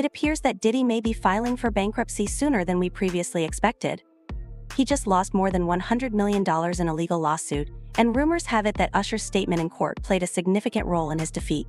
It appears that Diddy may be filing for bankruptcy sooner than we previously expected. He just lost more than $100 million in a legal lawsuit, and rumors have it that Usher's statement in court played a significant role in his defeat.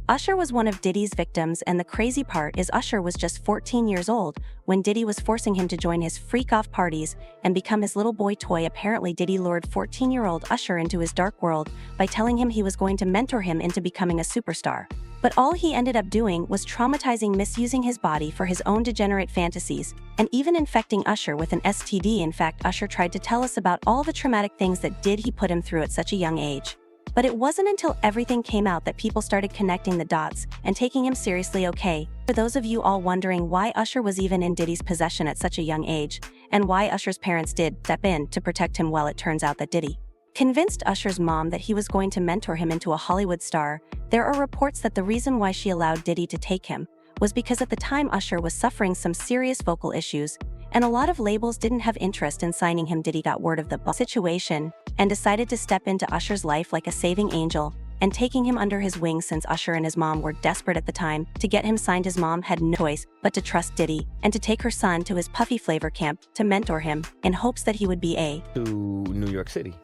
Usher was one of Diddy's victims, and the crazy part is Usher was just 14 years old when Diddy was forcing him to join his freak-off parties and become his little boy toy. Apparently, Diddy lured 14-year-old Usher into his dark world by telling him he was going to mentor him into becoming a superstar. But all he ended up doing was traumatizing, misusing his body for his own degenerate fantasies, and even infecting Usher with an STD. In fact, Usher tried to tell us about all the traumatic things that Diddy put him through at such a young age. But it wasn't until everything came out that people started connecting the dots and taking him seriously. Okay, for those of you all wondering why Usher was even in Diddy's possession at such a young age, and why Usher's parents did step in to protect him, well, it turns out that Diddy convinced Usher's mom that he was going to mentor him into a Hollywood star. There are reports that the reason why she allowed Diddy to take him was because at the time Usher was suffering some serious vocal issues, and a lot of labels didn't have interest in signing him. Diddy got word of the situation and decided to step into Usher's life like a saving angel and taking him under his wing. Since Usher and his mom were desperate at the time to get him signed, his mom had no choice but to trust Diddy and to take her son to his Puffy Flavor camp to mentor him in hopes that he would be to New York City.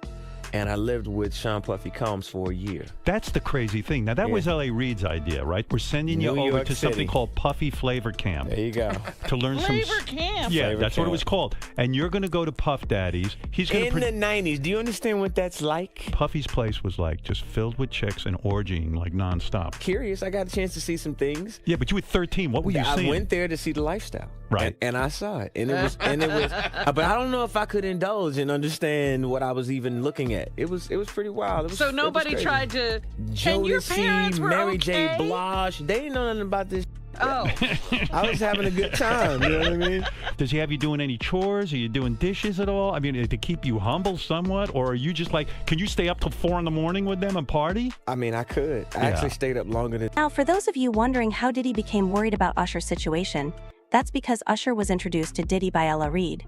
And I lived with Sean Puffy Combs for a year. That's the crazy thing. Now, that was L.A. Reid's idea, right? We're sending you over to something called Puffy Flavor Camp. There you go. To learn Flavor Camp? Yeah, Flavor that's Camp. what it was called. And you're going to go to Puff Daddy's. He's going In the 90s, do you understand what that's like? Puffy's place was like just filled with chicks and orgying like nonstop. Curious, I got a chance to see some things. Yeah, but you were 13. What were you seeing? I went there to see the lifestyle. Right. And I saw it. And it was, but I don't know if I could indulge and understand what I was even looking at. It was pretty wild. It was, So nobody tried to, and your Jodeci, parents were Mary okay? J. Blige, they didn't know nothing about this. Oh. I was having a good time, you know what I mean? Does he have you doing any chores? Are you doing dishes at all? I mean, to keep you humble somewhat? Or are you just like, can you stay up till 4 in the morning with them and party? I mean, I could. I actually stayed up longer than... Now, for those of you wondering how Diddy became worried about Usher's situation, that's because Usher was introduced to Diddy by Ella Reid.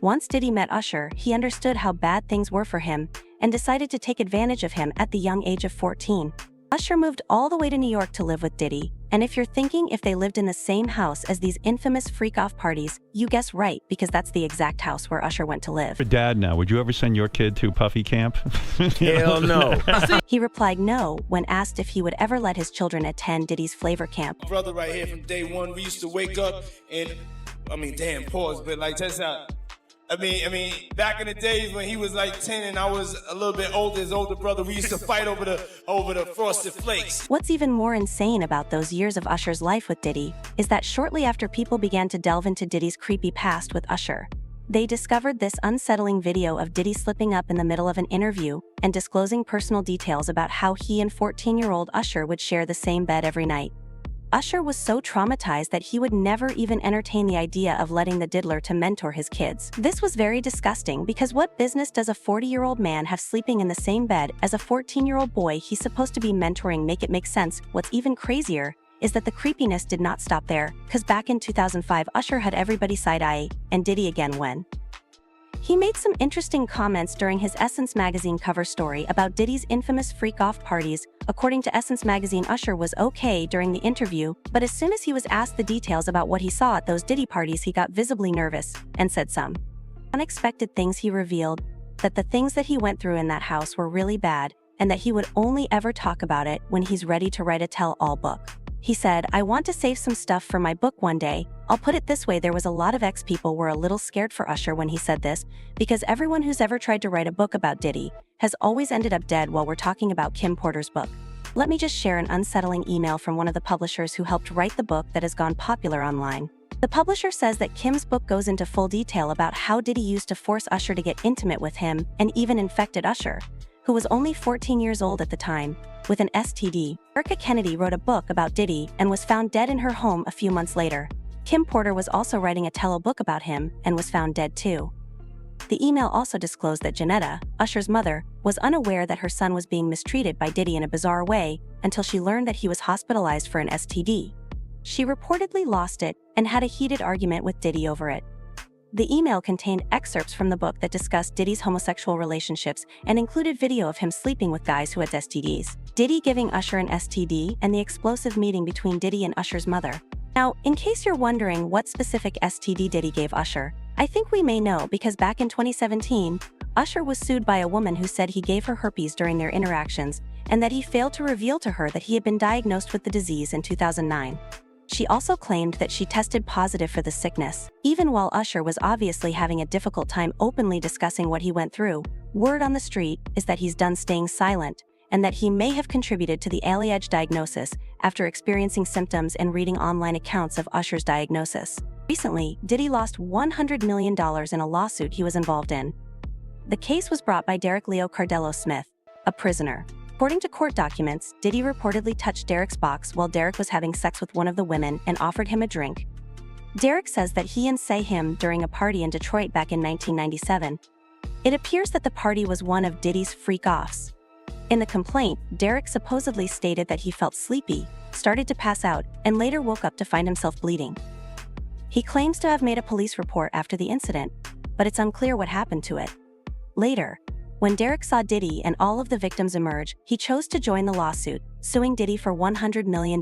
Once Diddy met Usher, he understood how bad things were for him and decided to take advantage of him at the young age of 14. Usher moved all the way to New York to live with Diddy, and if you're thinking if they lived in the same house as these infamous freak-off parties, you guess right, because that's the exact house where Usher went to live. Your dad now, would you ever send your kid to Puffy Camp? Hell no. He replied no when asked if he would ever let his children attend Diddy's Flavor Camp. Brother right here from day one, we used to wake up and, damn, pause, but like, check this out. Back in the days when he was like 10 and I was a little bit older, his older brother, we used to fight over the Frosted Flakes. What's even more insane about those years of Usher's life with Diddy is that shortly after people began to delve into Diddy's creepy past with Usher, they discovered this unsettling video of Diddy slipping up in the middle of an interview and disclosing personal details about how he and 14-year-old Usher would share the same bed every night. Usher was so traumatized that he would never even entertain the idea of letting the diddler to mentor his kids. This was very disgusting because what business does a 40-year-old man have sleeping in the same bed as a 14-year-old boy he's supposed to be mentoring? Make it make sense. What's even crazier is that the creepiness did not stop there, because back in 2005 Usher had everybody side-eye, and Diddy again when he made some interesting comments during his Essence magazine cover story about Diddy's infamous freak-off parties. According to Essence magazine, Usher was okay during the interview, but as soon as he was asked the details about what he saw at those Diddy parties, he got visibly nervous and said some unexpected things. He revealed that the things that he went through in that house were really bad, and that he would only ever talk about it when he's ready to write a tell-all book. He said, "I want to save some stuff for my book one day. I'll put it this way, there was a lot of ex-people were a little scared for Usher when he said this, because everyone who's ever tried to write a book about Diddy has always ended up dead." While we're talking about Kim Porter's book, let me just share an unsettling email from one of the publishers who helped write the book that has gone popular online. The publisher says that Kim's book goes into full detail about how Diddy used to force Usher to get intimate with him and even infected Usher, who was only 14 years old at the time, with an STD. Erica Kennedy wrote a book about Diddy and was found dead in her home a few months later. Kim Porter was also writing a tell-all book about him and was found dead too. The email also disclosed that Janetta, Usher's mother, was unaware that her son was being mistreated by Diddy in a bizarre way until she learned that he was hospitalized for an STD. She reportedly lost it and had a heated argument with Diddy over it. The email contained excerpts from the book that discussed Diddy's homosexual relationships and included video of him sleeping with guys who had STDs, Diddy giving Usher an STD, and the explosive meeting between Diddy and Usher's mother. Now, in case you're wondering what specific STD Diddy gave Usher, I think we may know because back in 2017, Usher was sued by a woman who said he gave her herpes during their interactions and that he failed to reveal to her that he had been diagnosed with the disease in 2009. She also claimed that she tested positive for the sickness. Even while Usher was obviously having a difficult time openly discussing what he went through, word on the street is that he's done staying silent and that he may have contributed to the alleged diagnosis after experiencing symptoms and reading online accounts of Usher's diagnosis. Recently, Diddy lost $100 million in a lawsuit he was involved in. The case was brought by Derek Leo Cardello Smith, a prisoner. According to court documents, Diddy reportedly touched Derek's box while Derek was having sex with one of the women and offered him a drink. Derek says that he and Say him during a party in Detroit back in 1997. It appears that the party was one of Diddy's freak-offs. In the complaint, Derek supposedly stated that he felt sleepy, started to pass out, and later woke up to find himself bleeding. He claims to have made a police report after the incident, but it's unclear what happened to it. Later, when Derek saw Diddy and all of the victims emerge, he chose to join the lawsuit, suing Diddy for $100 million.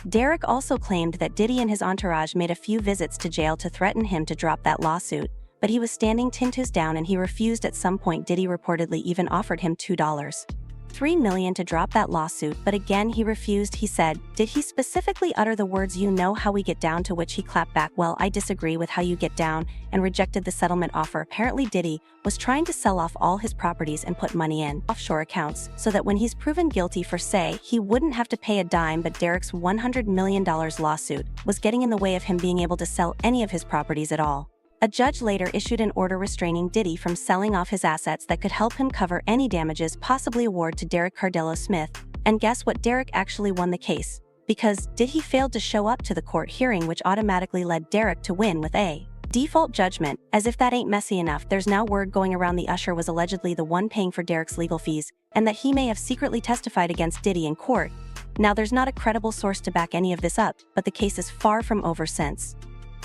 Derek also claimed that Diddy and his entourage made a few visits to jail to threaten him to drop that lawsuit, but he was standing 10 toes down and he refused. At some point, Diddy reportedly even offered him $2.3 million to drop that lawsuit, but again he refused. He said, "Did he specifically utter the words 'you know how we get down'?" To which he clapped back, "Well, I disagree with how you get down," and rejected the settlement offer. Apparently Diddy was trying to sell off all his properties and put money in offshore accounts so that when he's proven guilty for Say, he wouldn't have to pay a dime. But Derek's $100 million lawsuit was getting in the way of him being able to sell any of his properties at all. A judge later issued an order restraining Diddy from selling off his assets that could help him cover any damages possibly awarded to Derek Cardello Smith. And guess what? Derek actually won the case, because Diddy failed to show up to the court hearing, which automatically led Derek to win with a default judgment. As if that ain't messy enough, there's now word going around the Usher was allegedly the one paying for Derek's legal fees, and that he may have secretly testified against Diddy in court. Now, there's not a credible source to back any of this up, but the case is far from over since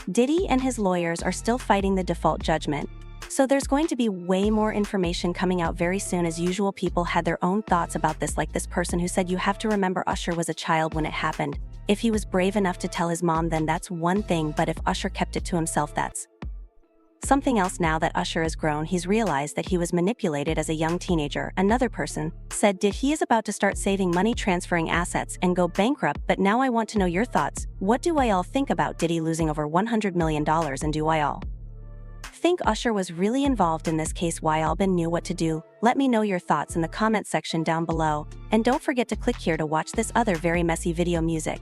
Diddy and his lawyers are still fighting the default judgment. So there's going to be way more information coming out very soon. As usual, people had their own thoughts about this, like this person who said, "You have to remember Usher was a child when it happened. If he was brave enough to tell his mom, then that's one thing, but if Usher kept it to himself, that's something else." Now that Usher has grown, he's realized that he was manipulated as a young teenager. Another person said he is about to start saving money, transferring assets, and go bankrupt. But now I want to know your thoughts. What do I all think about Diddy losing over $100 million, and do I all think Usher was really involved in this case? Why all been knew what to do? Let me know your thoughts in the comment section down below. And don't forget to click here to watch this other very messy video music.